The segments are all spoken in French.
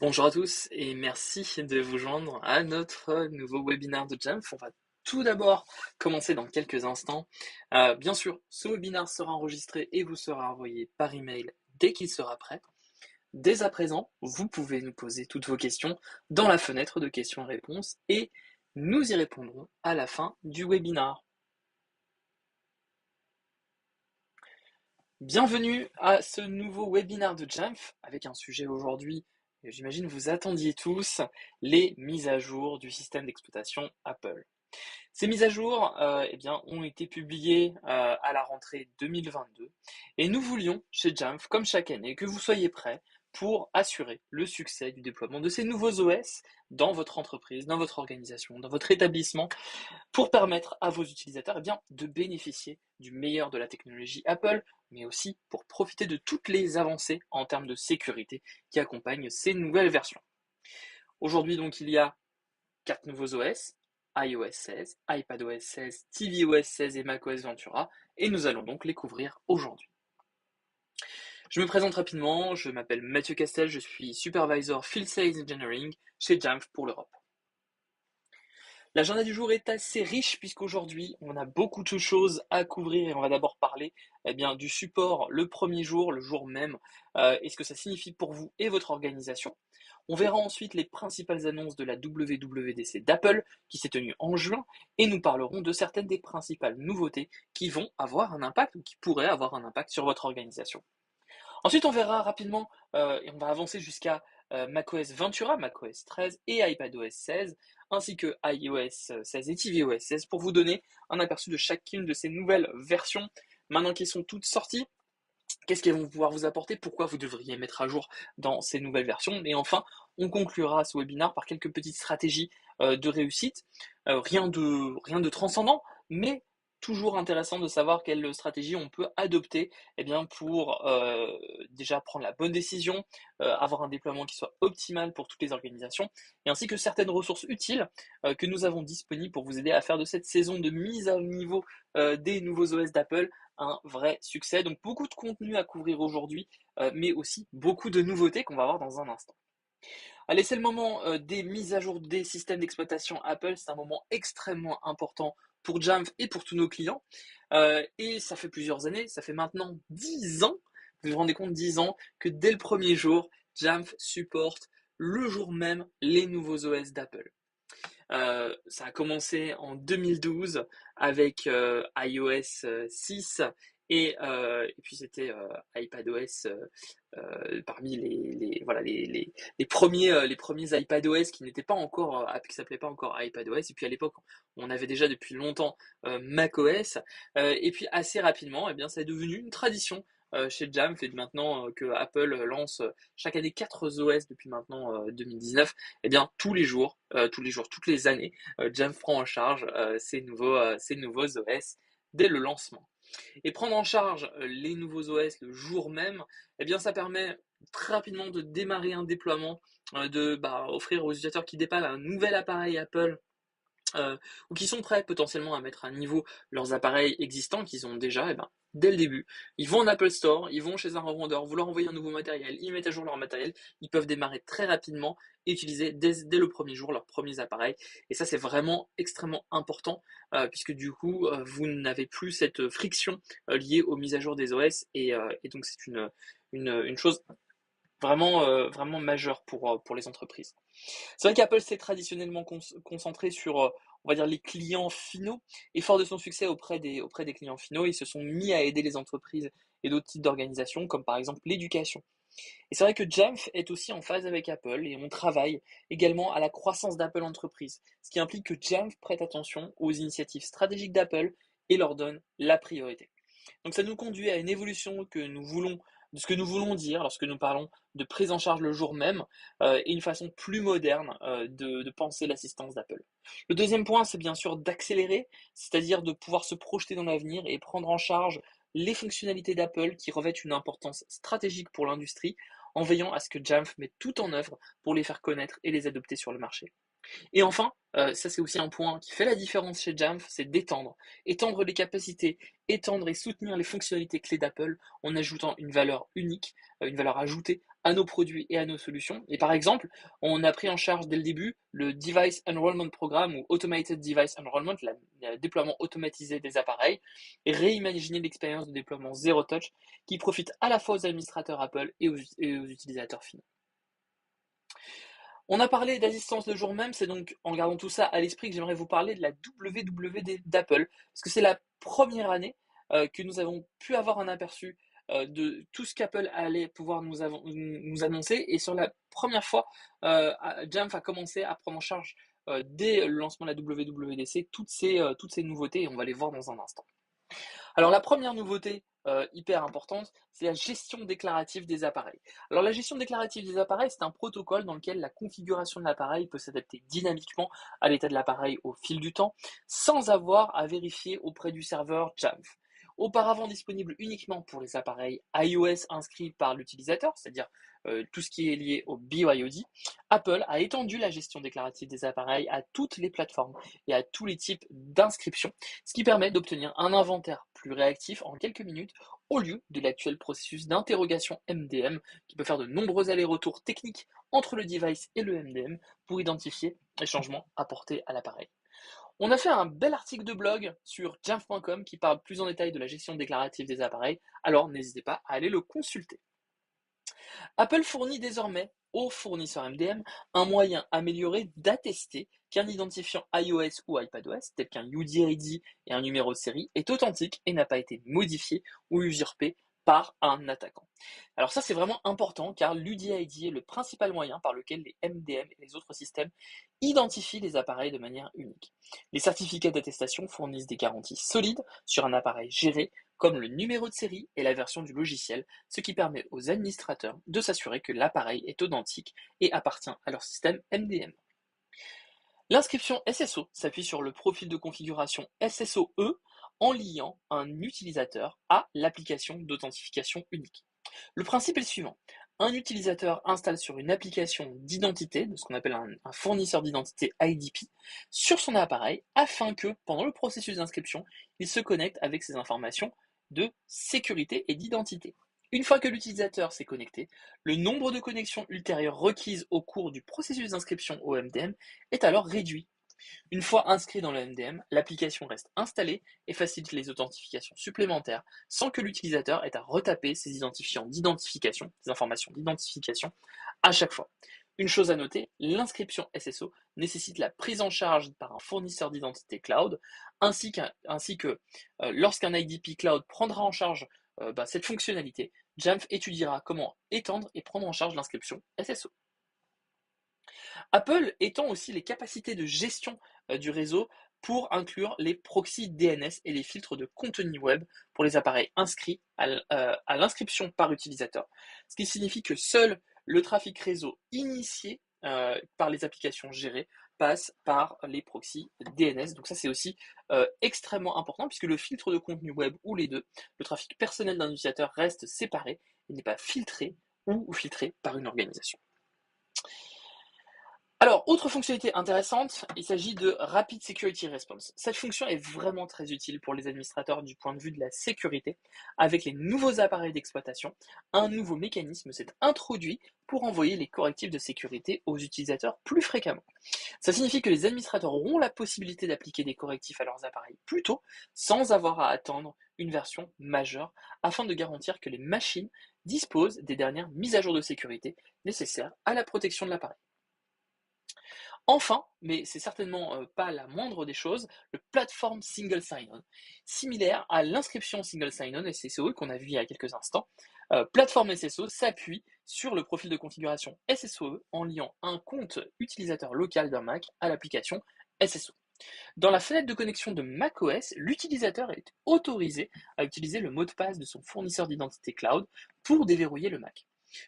Bonjour à tous et merci de vous joindre à notre nouveau webinaire de Jamf. On va tout d'abord commencer dans quelques instants. Bien sûr, ce webinaire sera enregistré et vous sera envoyé par email dès qu'il sera prêt. Dès à présent, vous pouvez nous poser toutes vos questions dans la fenêtre de questions-réponses et nous y répondrons à la fin du webinaire. Bienvenue à ce nouveau webinaire de Jamf avec un sujet aujourd'hui, j'imagine vous attendiez tous, les mises à jour du système d'exploitation Apple. Ces mises à jour ont été publiées à la rentrée 2022 et nous voulions chez Jamf, comme chaque année, que vous soyez prêts pour assurer le succès du déploiement de ces nouveaux OS dans votre entreprise, dans votre organisation, dans votre établissement, pour permettre à vos utilisateurs de bénéficier du meilleur de la technologie Apple, mais aussi pour profiter de toutes les avancées en termes de sécurité qui accompagnent ces nouvelles versions. Aujourd'hui, donc, il y a 4 nouveaux OS, iOS 16, iPadOS 16, tvOS 16 et macOS Ventura, et nous allons donc les couvrir aujourd'hui. Je me présente rapidement, je m'appelle Mathieu Castel, je suis Supervisor Field Sales Engineering chez Jamf pour l'Europe. L'agenda du jour est assez riche puisqu'aujourd'hui on a beaucoup de choses à couvrir et on va d'abord parler du support le premier jour, le jour même, et ce que ça signifie pour vous et votre organisation. On verra ensuite les principales annonces de la WWDC d'Apple qui s'est tenue en juin et nous parlerons de certaines des principales nouveautés qui vont avoir un impact ou qui pourraient avoir un impact sur votre organisation. Ensuite, on verra rapidement et on va avancer jusqu'à macOS Ventura, macOS 13 et iPadOS 16, ainsi que iOS 16 et tvOS 16 pour vous donner un aperçu de chacune de ces nouvelles versions. Maintenant qu'elles sont toutes sorties, qu'est-ce qu'elles vont pouvoir vous apporter? Pourquoi vous devriez mettre à jour dans ces nouvelles versions? Et enfin, on conclura ce webinaire par quelques petites stratégies de réussite. Rien de transcendant, mais toujours intéressant de savoir quelle stratégie on peut adopter pour déjà prendre la bonne décision, avoir un déploiement qui soit optimal pour toutes les organisations, et ainsi que certaines ressources utiles que nous avons disponibles pour vous aider à faire de cette saison de mise à niveau des nouveaux OS d'Apple un vrai succès. Donc beaucoup de contenu à couvrir aujourd'hui, mais aussi beaucoup de nouveautés qu'on va voir dans un instant. Allez, c'est le moment des mises à jour des systèmes d'exploitation Apple. C'est un moment extrêmement important pour Jamf et pour tous nos clients. Et ça fait plusieurs années, ça fait maintenant 10 ans, vous vous rendez compte, 10 ans, que dès le premier jour, Jamf supporte le jour même les nouveaux OS d'Apple. Ça a commencé en 2012 avec iOS 6 et puis c'était iPadOS parmi les premiers iPadOS qui n'étaient pas encore qui s'appelaient pas encore iPadOS, et puis à l'époque on avait déjà depuis longtemps macOS, et puis assez rapidement ça est devenu une tradition chez Jamf, et maintenant que Apple lance chaque année 4 OS depuis maintenant 2019, tous les jours, toutes les années, Jamf prend en charge ces nouveaux OS dès le lancement. Et prendre en charge les nouveaux OS le jour même, ça permet très rapidement de démarrer un déploiement, offrir aux utilisateurs qui dépannent un nouvel appareil Apple ou qui sont prêts potentiellement à mettre à niveau leurs appareils existants qu'ils ont déjà, dès le début, ils vont en Apple Store, ils vont chez un revendeur, vous leur envoyez un nouveau matériel, ils mettent à jour leur matériel, ils peuvent démarrer très rapidement et utiliser dès le premier jour leurs premiers appareils. Et ça, c'est vraiment extrêmement important puisque du coup, vous n'avez plus cette friction liée aux mises à jour des OS, et donc c'est une chose vraiment majeure pour les entreprises. C'est vrai qu'Apple s'est traditionnellement concentré sur, on va dire, les clients finaux, et fort de son succès auprès des clients finaux, ils se sont mis à aider les entreprises et d'autres types d'organisations, comme par exemple l'éducation. Et c'est vrai que Jamf est aussi en phase avec Apple, et on travaille également à la croissance d'Apple Entreprise, ce qui implique que Jamf prête attention aux initiatives stratégiques d'Apple et leur donne la priorité. Donc ça nous conduit à une évolution de ce que nous voulons dire lorsque nous parlons de prise en charge le jour même, et une façon plus moderne de penser l'assistance d'Apple. Le deuxième point, c'est bien sûr d'accélérer, c'est-à-dire de pouvoir se projeter dans l'avenir et prendre en charge les fonctionnalités d'Apple qui revêtent une importance stratégique pour l'industrie, en veillant à ce que Jamf mette tout en œuvre pour les faire connaître et les adopter sur le marché. Et enfin, ça c'est aussi un point qui fait la différence chez Jamf, c'est d'étendre. Étendre les capacités, étendre et soutenir les fonctionnalités clés d'Apple en ajoutant une valeur unique, une valeur ajoutée à nos produits et à nos solutions. Et par exemple, on a pris en charge dès le début le Device Enrollment Programme ou Automated Device Enrollment, le déploiement automatisé des appareils, et réimaginer l'expérience de déploiement Zero Touch qui profite à la fois aux administrateurs Apple et aux utilisateurs finaux. On a parlé d'assistance le jour même, c'est donc en gardant tout ça à l'esprit que j'aimerais vous parler de la WWD d'Apple, parce que c'est la première année que nous avons pu avoir un aperçu de tout ce qu'Apple allait pouvoir nous annoncer, et sur la première fois, Jamf a commencé à prendre en charge dès le lancement de la WWDC toutes ces nouveautés, et on va les voir dans un instant. Alors la première nouveauté hyper importante, c'est la gestion déclarative des appareils. Alors la gestion déclarative des appareils, c'est un protocole dans lequel la configuration de l'appareil peut s'adapter dynamiquement à l'état de l'appareil au fil du temps, sans avoir à vérifier auprès du serveur Jamf. Auparavant disponible uniquement pour les appareils iOS inscrits par l'utilisateur, c'est-à-dire tout ce qui est lié au BYOD, Apple a étendu la gestion déclarative des appareils à toutes les plateformes et à tous les types d'inscriptions, ce qui permet d'obtenir un inventaire plus réactif en quelques minutes au lieu de l'actuel processus d'interrogation MDM qui peut faire de nombreux allers-retours techniques entre le device et le MDM pour identifier les changements apportés à l'appareil. On a fait un bel article de blog sur jamf.com qui parle plus en détail de la gestion déclarative des appareils, alors n'hésitez pas à aller le consulter. Apple fournit désormais aux fournisseurs MDM un moyen amélioré d'attester qu'un identifiant iOS ou iPadOS, tel qu'un UDID et un numéro de série, est authentique et n'a pas été modifié ou usurpé par un attaquant. Alors ça c'est vraiment important car l'UDID est le principal moyen par lequel les MDM et les autres systèmes identifient les appareils de manière unique. Les certificats d'attestation fournissent des garanties solides sur un appareil géré comme le numéro de série et la version du logiciel, ce qui permet aux administrateurs de s'assurer que l'appareil est authentique et appartient à leur système MDM. L'inscription SSO s'appuie sur le profil de configuration SSOE en liant un utilisateur à l'application d'authentification unique. Le principe est le suivant. Un utilisateur installe sur une application d'identité, de ce qu'on appelle un fournisseur d'identité IDP, sur son appareil afin que, pendant le processus d'inscription, il se connecte avec ses informations de sécurité et d'identité. Une fois que l'utilisateur s'est connecté, le nombre de connexions ultérieures requises au cours du processus d'inscription au MDM est alors réduit. Une fois inscrit dans le MDM, l'application reste installée et facilite les authentifications supplémentaires sans que l'utilisateur ait à retaper ses identifiants d'identification, ses informations d'identification à chaque fois. Une chose à noter, l'inscription SSO nécessite la prise en charge par un fournisseur d'identité cloud, ainsi que lorsqu'un IDP cloud prendra en charge cette fonctionnalité, Jamf étudiera comment étendre et prendre en charge l'inscription SSO. Apple étend aussi les capacités de gestion du réseau pour inclure les proxys DNS et les filtres de contenu web pour les appareils inscrits à l'inscription par utilisateur. Ce qui signifie que seul le trafic réseau initié par les applications gérées passe par les proxys DNS. Donc ça c'est aussi extrêmement important puisque le filtre de contenu web ou les deux, le trafic personnel d'un utilisateur reste séparé et n'est pas filtré ou filtré par une organisation. Alors, autre fonctionnalité intéressante, il s'agit de Rapid Security Response. Cette fonction est vraiment très utile pour les administrateurs du point de vue de la sécurité. Avec les nouveaux appareils d'exploitation, un nouveau mécanisme s'est introduit pour envoyer les correctifs de sécurité aux utilisateurs plus fréquemment. Ça signifie que les administrateurs auront la possibilité d'appliquer des correctifs à leurs appareils plus tôt, sans avoir à attendre une version majeure, afin de garantir que les machines disposent des dernières mises à jour de sécurité nécessaires à la protection de l'appareil. Enfin, mais c'est certainement pas la moindre des choses, le Platform Single Sign-On. Similaire à l'inscription Single Sign-On SSO qu'on a vu il y a quelques instants, Platform SSO s'appuie sur le profil de configuration SSOE en liant un compte utilisateur local d'un Mac à l'application SSO. Dans la fenêtre de connexion de macOS, l'utilisateur est autorisé à utiliser le mot de passe de son fournisseur d'identité cloud pour déverrouiller le Mac.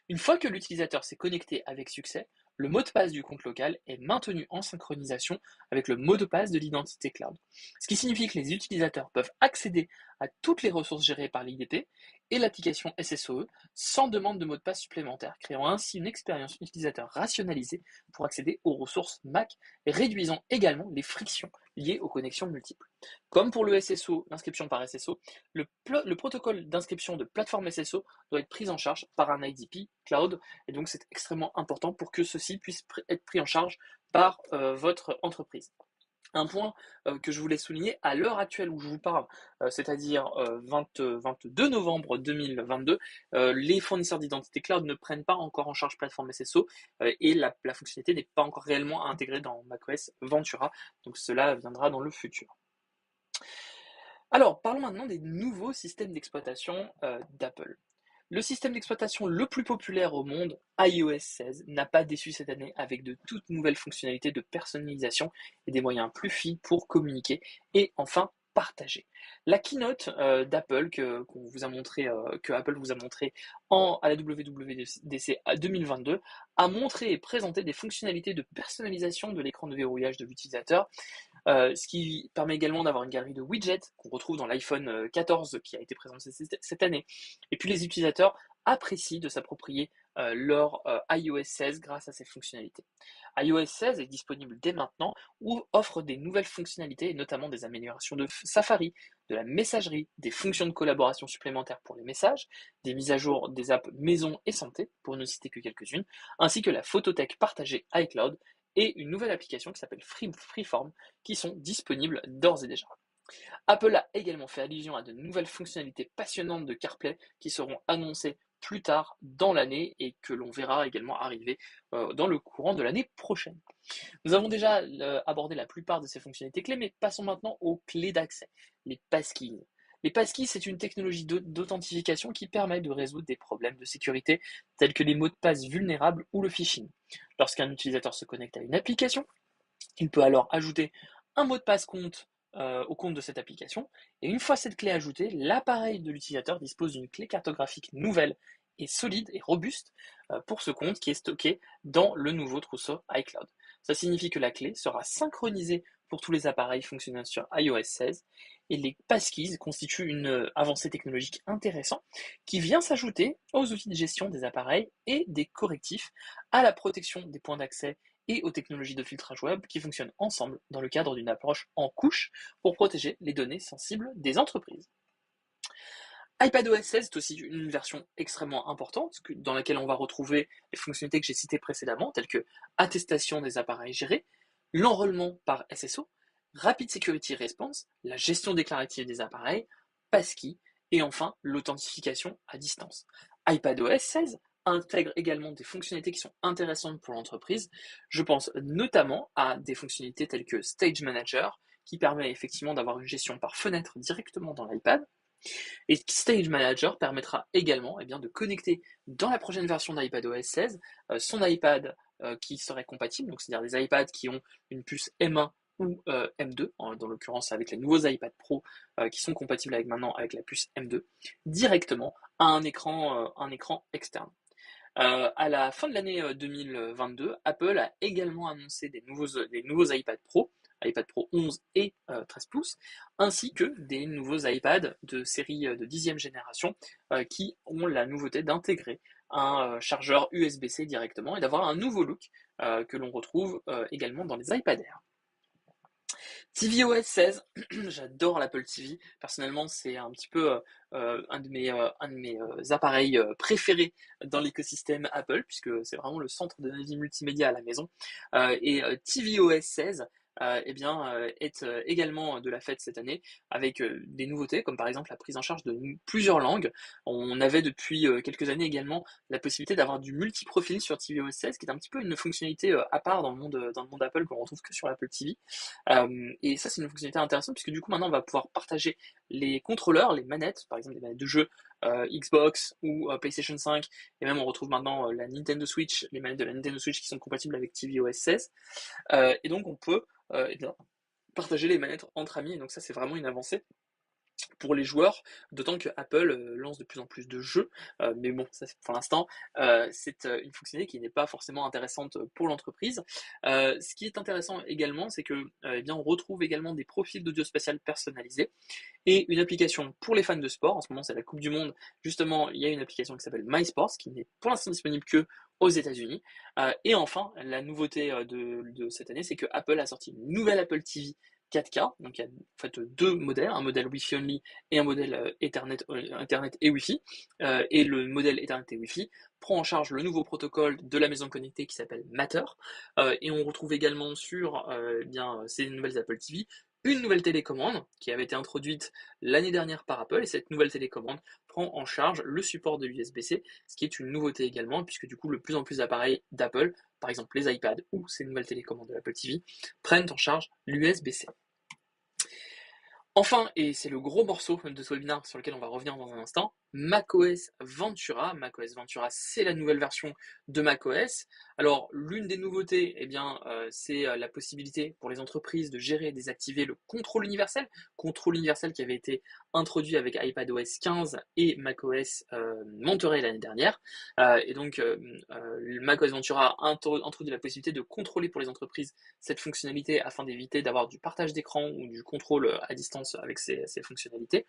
Une fois que l'utilisateur s'est connecté avec succès, Le mot de passe du compte local est maintenu en synchronisation avec le mot de passe de l'identité cloud. Ce qui signifie que les utilisateurs peuvent accéder à toutes les ressources gérées par l'IDP et l'application SSOE sans demande de mot de passe supplémentaire, créant ainsi une expérience utilisateur rationalisée pour accéder aux ressources Mac, réduisant également les frictions liées aux connexions multiples. Comme pour le SSO, l'inscription par SSO, le protocole d'inscription de plateforme SSO doit être pris en charge par un IDP cloud, et donc c'est extrêmement important pour que ceci puisse être pris en charge par votre entreprise. Un point que je voulais souligner à l'heure actuelle où je vous parle, c'est-à-dire 22 novembre 2022, les fournisseurs d'identité cloud ne prennent pas encore en charge plateforme SSO et la fonctionnalité n'est pas encore réellement intégrée dans macOS Ventura, donc cela viendra dans le futur. Alors, parlons maintenant des nouveaux systèmes d'exploitation d'Apple. Le système d'exploitation le plus populaire au monde, iOS 16, n'a pas déçu cette année avec de toutes nouvelles fonctionnalités de personnalisation et des moyens plus fins pour communiquer et enfin partager. La keynote d'Apple qu'on vous a montré, que Apple vous a montré à la WWDC 2022 a montré et présenté des fonctionnalités de personnalisation de l'écran de verrouillage de l'utilisateur, ce qui permet également d'avoir une galerie de widgets qu'on retrouve dans l'iPhone 14 qui a été présenté cette année. Et puis les utilisateurs apprécient de s'approprier leur iOS 16 grâce à ces fonctionnalités. iOS 16 est disponible dès maintenant ou offre des nouvelles fonctionnalités, notamment des améliorations de Safari, de la messagerie, des fonctions de collaboration supplémentaires pour les messages, des mises à jour des apps maison et santé, pour ne citer que quelques-unes, ainsi que la photothèque partagée iCloud et une nouvelle application qui s'appelle Freeform, qui sont disponibles d'ores et déjà. Apple a également fait allusion à de nouvelles fonctionnalités passionnantes de CarPlay qui seront annoncées plus tard dans l'année et que l'on verra également arriver dans le courant de l'année prochaine. Nous avons déjà abordé la plupart de ces fonctionnalités clés, mais passons maintenant aux clés d'accès, les passkeys. Les passkeys, c'est une technologie d'authentification qui permet de résoudre des problèmes de sécurité tels que les mots de passe vulnérables ou le phishing. Lorsqu'un utilisateur se connecte à une application, il peut alors ajouter un mot de passe compte au compte de cette application, et une fois cette clé ajoutée, l'appareil de l'utilisateur dispose d'une clé cartographique nouvelle et solide et robuste pour ce compte qui est stocké dans le nouveau trousseau iCloud. Ça signifie que la clé sera synchronisée pour tous les appareils fonctionnant sur iOS 16 et les passkeys constituent une avancée technologique intéressante qui vient s'ajouter aux outils de gestion des appareils et des correctifs à la protection des points d'accès et aux technologies de filtrage web qui fonctionnent ensemble dans le cadre d'une approche en couche pour protéger les données sensibles des entreprises. iPadOS 16 est aussi une version extrêmement importante dans laquelle on va retrouver les fonctionnalités que j'ai citées précédemment, telles que attestation des appareils gérés, l'enrôlement par SSO, Rapid Security Response, la gestion déclarative des appareils, passkey et enfin l'authentification à distance. iPadOS 16 intègre également des fonctionnalités qui sont intéressantes pour l'entreprise. Je pense notamment à des fonctionnalités telles que Stage Manager, qui permet effectivement d'avoir une gestion par fenêtre directement dans l'iPad. Et Stage Manager permettra également de connecter dans la prochaine version d'iPadOS 16 son iPad qui serait compatible, donc c'est-à-dire des iPads qui ont une puce M1 ou M2, dans l'occurrence avec les nouveaux iPad Pro qui sont compatibles maintenant avec la puce M2, directement à un écran externe. À la fin de l'année 2022, Apple a également annoncé des nouveaux iPad Pro 11 et 13 pouces, ainsi que des nouveaux iPads de série de 10e génération qui ont la nouveauté d'intégrer un chargeur USB-C directement et d'avoir un nouveau look que l'on retrouve également dans les iPad Air. tvOS 16, j'adore l'Apple TV. Personnellement, c'est un petit peu un de mes appareils préférés dans l'écosystème Apple, puisque c'est vraiment le centre de ma vie multimédia à la maison. Et tvOS 16 est également de la fête cette année avec des nouveautés comme par exemple la prise en charge de plusieurs langues. On avait depuis quelques années également la possibilité d'avoir du multi-profil sur tvOS 16 qui est un petit peu une fonctionnalité à part dans le monde Apple qu'on retrouve que sur l'Apple TV. Et ça c'est une fonctionnalité intéressante puisque du coup maintenant on va pouvoir partager les contrôleurs, les manettes, par exemple des manettes de jeu Xbox ou PlayStation 5, et même on retrouve maintenant la Nintendo Switch, les manettes de la Nintendo Switch qui sont compatibles avec tvOS 16. Et donc on peut partager les manettes entre amis, et donc ça c'est vraiment une avancée pour les joueurs, d'autant que Apple lance de plus en plus de jeux, mais bon, ça c'est pour l'instant, c'est une fonctionnalité qui n'est pas forcément intéressante pour l'entreprise. Ce qui est intéressant également, c'est que eh bien, on retrouve également des profils d'audio spatial personnalisés et une application pour les fans de sport. En ce moment, c'est la Coupe du Monde. Justement, il y a une application qui s'appelle MySports, qui n'est pour l'instant disponible que aux États-Unis. Et enfin, la nouveauté de cette année, c'est que Apple a sorti une nouvelle Apple TV 4K. Donc, il y a en fait deux modèles, un modèle Wi-Fi only et un modèle Ethernet et Wi-Fi. Et le modèle Ethernet et Wi-Fi prend en charge le nouveau protocole de la maison connectée qui s'appelle Matter. Et on retrouve également sur bien ces nouvelles Apple TV une nouvelle télécommande qui avait été introduite l'année dernière par Apple, et cette nouvelle télécommande prend en charge le support de l'USB-C, ce qui est une nouveauté également, puisque du coup de plus en plus d'appareils d'Apple, par exemple les iPads ou ces nouvelles télécommandes de l'Apple TV, prennent en charge l'USB-C. Enfin, et c'est le gros morceau de ce webinaire sur lequel on va revenir dans un instant, macOS Ventura. macOS Ventura, c'est la nouvelle version de macOS. Alors, l'une des nouveautés, eh bien, c'est la possibilité pour les entreprises de gérer et désactiver le contrôle universel qui avait été introduit avec iPadOS 15 et macOS Monterey l'année dernière. Et donc, macOS Ventura a introduit la possibilité de contrôler pour les entreprises cette fonctionnalité afin d'éviter d'avoir du partage d'écran ou du contrôle à distance avec ces fonctionnalités.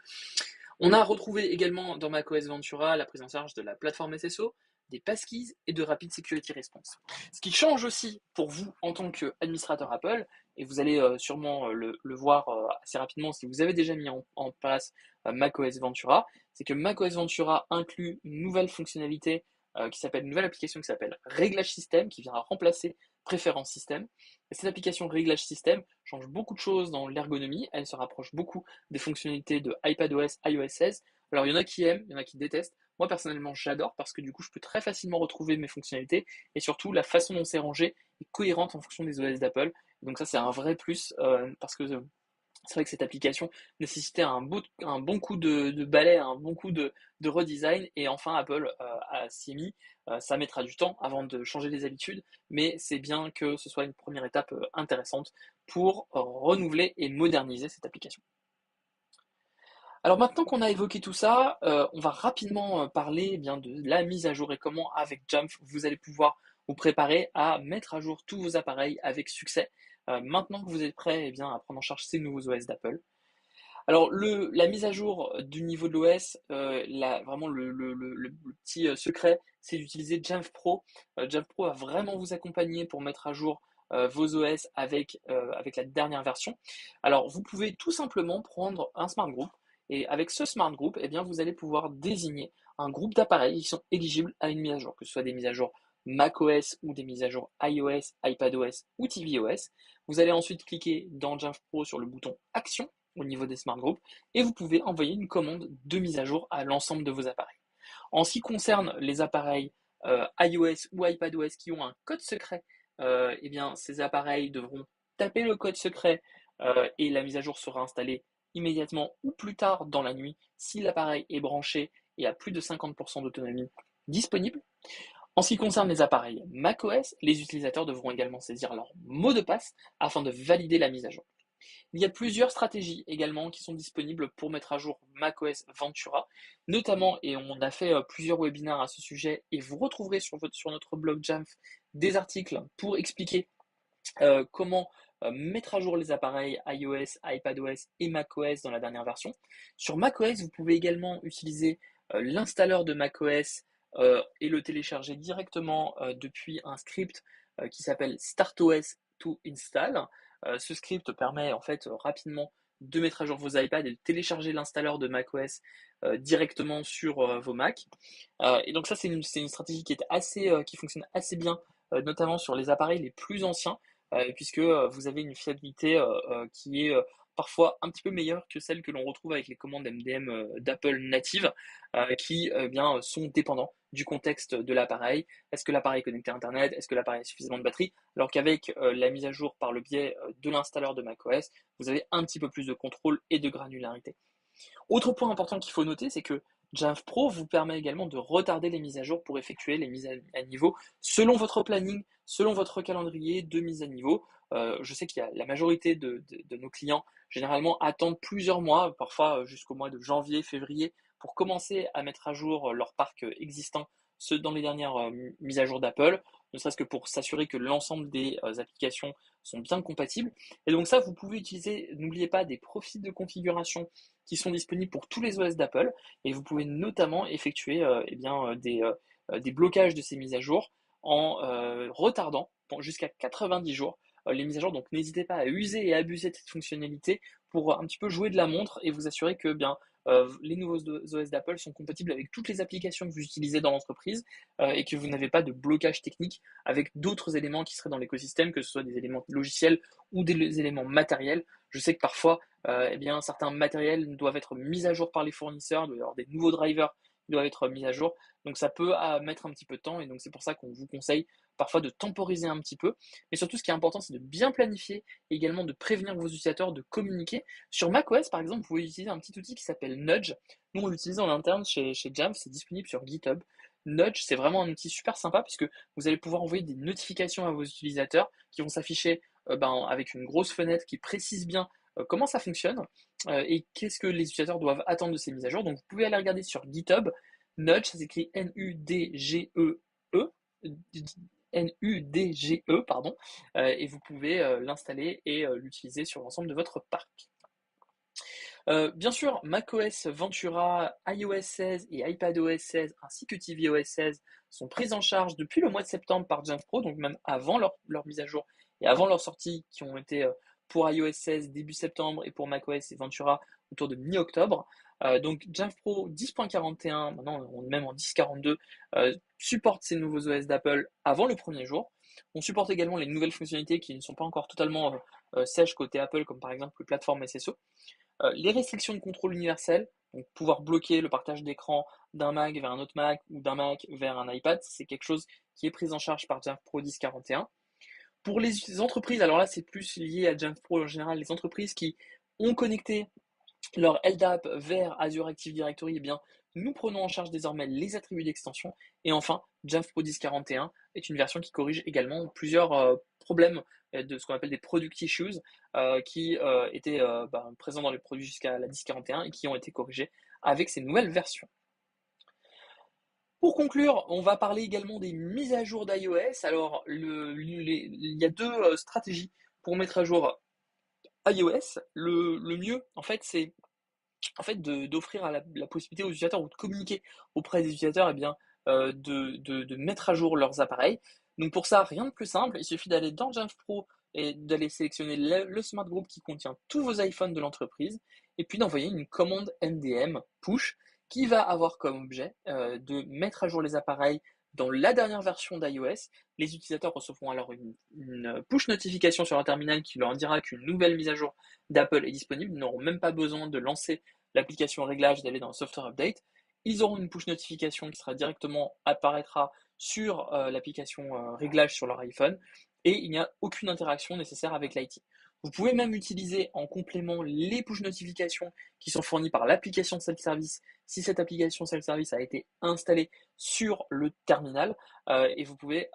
On a retrouvé également dans macOS Ventura la prise en charge de la plateforme SSO, des passkeys et de Rapid Security Response. Ce qui change aussi pour vous en tant qu'administrateur Apple, et vous allez sûrement le voir assez rapidement si vous avez déjà mis en place macOS Ventura, c'est que macOS Ventura inclut une nouvelle fonctionnalité une nouvelle application qui s'appelle Réglage Système, qui viendra remplacer Préférence Système. Et cette application Réglage Système change beaucoup de choses dans l'ergonomie, elle se rapproche beaucoup des fonctionnalités de iPadOS, iOS 16. Alors il y en a qui aiment, il y en a qui détestent. Moi personnellement j'adore parce que du coup je peux très facilement retrouver mes fonctionnalités et surtout la façon dont c'est rangé est cohérente en fonction des OS d'Apple. Donc ça c'est un vrai plus parce que c'est vrai que cette application nécessitait un bon coup de balai, un bon coup de redesign, et enfin Apple s'y est mis. Ça mettra du temps avant de changer les habitudes, mais c'est bien que ce soit une première étape intéressante pour renouveler et moderniser cette application. Alors maintenant qu'on a évoqué tout ça, on va rapidement parler eh bien, de la mise à jour et comment avec Jamf vous allez pouvoir vous préparer à mettre à jour tous vos appareils avec succès. Maintenant que vous êtes prêt eh bien, à prendre en charge ces nouveaux OS d'Apple. Alors la mise à jour du niveau de l'OS, vraiment le petit secret, c'est d'utiliser Jamf Pro. Jamf Pro va vraiment vous accompagner pour mettre à jour vos OS avec la dernière version. Alors vous pouvez tout simplement prendre un smart group et avec ce smart group, eh bien, vous allez pouvoir désigner un groupe d'appareils qui sont éligibles à une mise à jour, que ce soit des mises à jour macOS ou des mises à jour iOS, iPadOS ou tvOS. Vous allez ensuite cliquer dans Jamf Pro sur le bouton Action au niveau des smart groups et vous pouvez envoyer une commande de mise à jour à l'ensemble de vos appareils. En ce qui concerne les appareils iOS ou iPadOS qui ont un code secret, eh bien, ces appareils devront taper le code secret et la mise à jour sera installée immédiatement ou plus tard dans la nuit si l'appareil est branché et a plus de 50% d'autonomie disponible. En ce qui concerne les appareils macOS, les utilisateurs devront également saisir leur mot de passe afin de valider la mise à jour. Il y a plusieurs stratégies également qui sont disponibles pour mettre à jour macOS Ventura, notamment, et on a fait plusieurs webinaires à ce sujet, et vous retrouverez sur notre blog Jamf des articles pour expliquer comment mettre à jour les appareils iOS, iPadOS et macOS dans la dernière version. Sur macOS, vous pouvez également utiliser l'installeur de macOS et le télécharger directement depuis un script qui s'appelle StartOS to Install. Ce script permet en fait rapidement de mettre à jour vos iPads et de télécharger l'installeur de macOS directement sur vos Mac. Et donc ça, c'est une stratégie qui fonctionne assez bien, notamment sur les appareils les plus anciens, puisque vous avez une fiabilité qui est parfois un petit peu meilleure que celle que l'on retrouve avec les commandes MDM d'Apple natives, qui bien, sont dépendants du contexte de l'appareil. Est-ce que l'appareil est connecté à Internet? Est-ce que l'appareil a suffisamment de batterie? Alors qu'avec la mise à jour par le biais de l'installeur de macOS, vous avez un petit peu plus de contrôle et de granularité. Autre point important qu'il faut noter, c'est que Jamf Pro vous permet également de retarder les mises à jour pour effectuer les mises à niveau selon votre planning, selon votre calendrier de mise à niveau. Je sais qu'il y a la majorité de nos clients généralement attendent plusieurs mois, parfois jusqu'au mois de janvier, février, pour commencer à mettre à jour leur parc existant, ceux dans les dernières mises à jour d'Apple, ne serait-ce que pour s'assurer que l'ensemble des applications sont bien compatibles. Et donc ça, vous pouvez utiliser, n'oubliez pas, des profils de configuration qui sont disponibles pour tous les OS d'Apple, et vous pouvez notamment effectuer des blocages de ces mises à jour en retardant jusqu'à 90 jours les mises à jour. Donc n'hésitez pas à user et abuser de cette fonctionnalité pour un petit peu jouer de la montre et vous assurer que bien les nouveaux OS d'Apple sont compatibles avec toutes les applications que vous utilisez dans l'entreprise et que vous n'avez pas de blocage technique avec d'autres éléments qui seraient dans l'écosystème, que ce soit des éléments logiciels ou des éléments matériels. Je sais que parfois, certains matériels doivent être mis à jour par les fournisseurs, il doit y avoir des nouveaux drivers qui doivent être mis à jour. Donc ça peut mettre un petit peu de temps et donc c'est pour ça qu'on vous conseille parfois de temporiser un petit peu. Mais surtout, ce qui est important, c'est de bien planifier et également de prévenir vos utilisateurs de communiquer. Sur macOS, par exemple, vous pouvez utiliser un petit outil qui s'appelle Nudge. Nous, on l'utilise en interne chez Jamf, c'est disponible sur GitHub. Nudge, c'est vraiment un outil super sympa puisque vous allez pouvoir envoyer des notifications à vos utilisateurs qui vont s'afficher avec une grosse fenêtre qui précise bien comment ça fonctionne et qu'est-ce que les utilisateurs doivent attendre de ces mises à jour. Donc vous pouvez aller regarder sur GitHub. Nudge, ça s'écrit Nudge, Nudge, pardon, et vous pouvez l'installer et l'utiliser sur l'ensemble de votre parc. Bien sûr, macOS Ventura, iOS 16 et iPadOS 16 ainsi que tvOS 16 sont prises en charge depuis le mois de septembre par Jamf Pro, donc même avant leur mise à jour et avant leur sortie qui ont été pour iOS 16 début septembre et pour macOS et Ventura autour de mi-octobre. Donc Jamf Pro 10.41, maintenant on est même en 10.42, supporte ces nouveaux OS d'Apple avant le premier jour. On supporte également les nouvelles fonctionnalités qui ne sont pas encore totalement sèches côté Apple, comme par exemple le plateforme SSO. Les restrictions de contrôle universel, donc pouvoir bloquer le partage d'écran d'un Mac vers un autre Mac ou d'un Mac vers un iPad, c'est quelque chose qui est pris en charge par Jamf Pro 10.41. Pour les entreprises, alors là c'est plus lié à Jamf Pro en général, les entreprises qui ont connecté leur LDAP vers Azure Active Directory, eh bien, nous prenons en charge désormais les attributs d'extension. Et enfin, Jamf Pro 10.41 est une version qui corrige également plusieurs problèmes de ce qu'on appelle des product issues qui étaient présents dans les produits jusqu'à la 10.41 et qui ont été corrigés avec ces nouvelles versions. Pour conclure, on va parler également des mises à jour d'iOS. Alors, il y a deux stratégies pour mettre à jour iOS. Le mieux, en fait, c'est d'offrir la possibilité aux utilisateurs ou de communiquer auprès des utilisateurs de mettre à jour leurs appareils. Donc pour ça, rien de plus simple, il suffit d'aller dans Jamf Pro et d'aller sélectionner le Smart Group qui contient tous vos iPhones de l'entreprise et puis d'envoyer une commande MDM push qui va avoir comme objet de mettre à jour les appareils dans la dernière version d'iOS. Les utilisateurs recevront alors une push notification sur leur terminal qui leur dira qu'une nouvelle mise à jour d'Apple est disponible. Ils n'auront même pas besoin de lancer l'application réglage, d'aller dans Software Update. Ils auront une push notification qui sera directement apparaîtra sur l'application réglage sur leur iPhone et il n'y a aucune interaction nécessaire avec l'IT. Vous pouvez même utiliser en complément les push notifications qui sont fournies par l'application self-service si cette application self-service a été installée sur le terminal et vous pouvez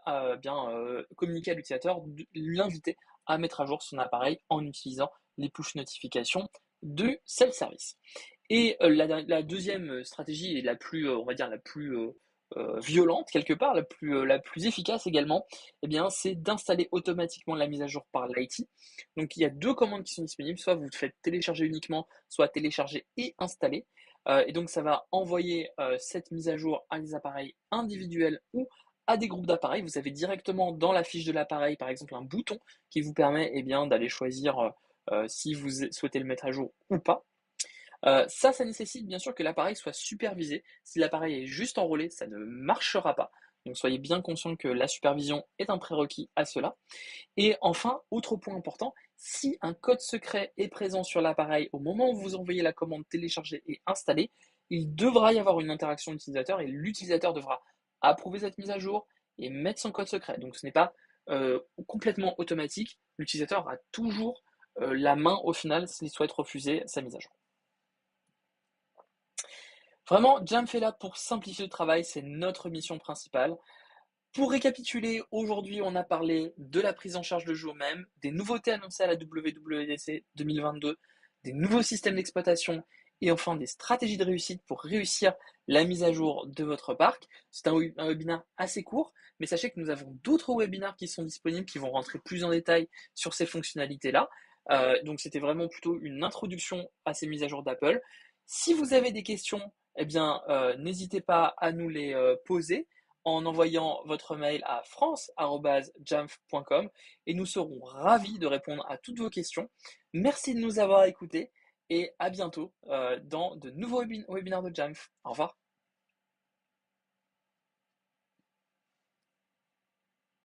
communiquer à l'utilisateur, l'inviter à mettre à jour son appareil en utilisant les push notifications de self-service. Et la deuxième stratégie est la plus, on va dire, la plus violente quelque part, la plus efficace également, eh bien, c'est d'installer automatiquement la mise à jour par l'IT. Donc il y a deux commandes qui sont disponibles, soit vous faites télécharger uniquement, soit télécharger et installer. Et donc ça va envoyer cette mise à jour à des appareils individuels ou à des groupes d'appareils. Vous avez directement dans la fiche de l'appareil, par exemple, un bouton qui vous permet d'aller choisir si vous souhaitez le mettre à jour ou pas. Ça nécessite bien sûr que l'appareil soit supervisé. Si l'appareil est juste enrôlé, ça ne marchera pas. Donc soyez bien conscient que la supervision est un prérequis à cela. Et enfin, autre point important, si un code secret est présent sur l'appareil au moment où vous envoyez la commande télécharger et installer, il devra y avoir une interaction utilisateur et l'utilisateur devra approuver cette mise à jour et mettre son code secret. Donc ce n'est pas complètement automatique. L'utilisateur aura toujours la main au final s'il souhaite refuser sa mise à jour. Vraiment, Jamf est là pour simplifier le travail, c'est notre mission principale. Pour récapituler, aujourd'hui, on a parlé de la prise en charge le jour même, des nouveautés annoncées à la WWDC 2022, des nouveaux systèmes d'exploitation et enfin des stratégies de réussite pour réussir la mise à jour de votre parc. C'est un webinaire assez court, mais sachez que nous avons d'autres webinaires qui sont disponibles qui vont rentrer plus en détail sur ces fonctionnalités-là. Donc c'était vraiment plutôt une introduction à ces mises à jour d'Apple. Si vous avez des questions, eh bien, n'hésitez pas à nous les poser en envoyant votre mail à france@jamf.com et nous serons ravis de répondre à toutes vos questions. Merci de nous avoir écoutés et à bientôt dans de nouveaux webinaires de Jamf. Au revoir.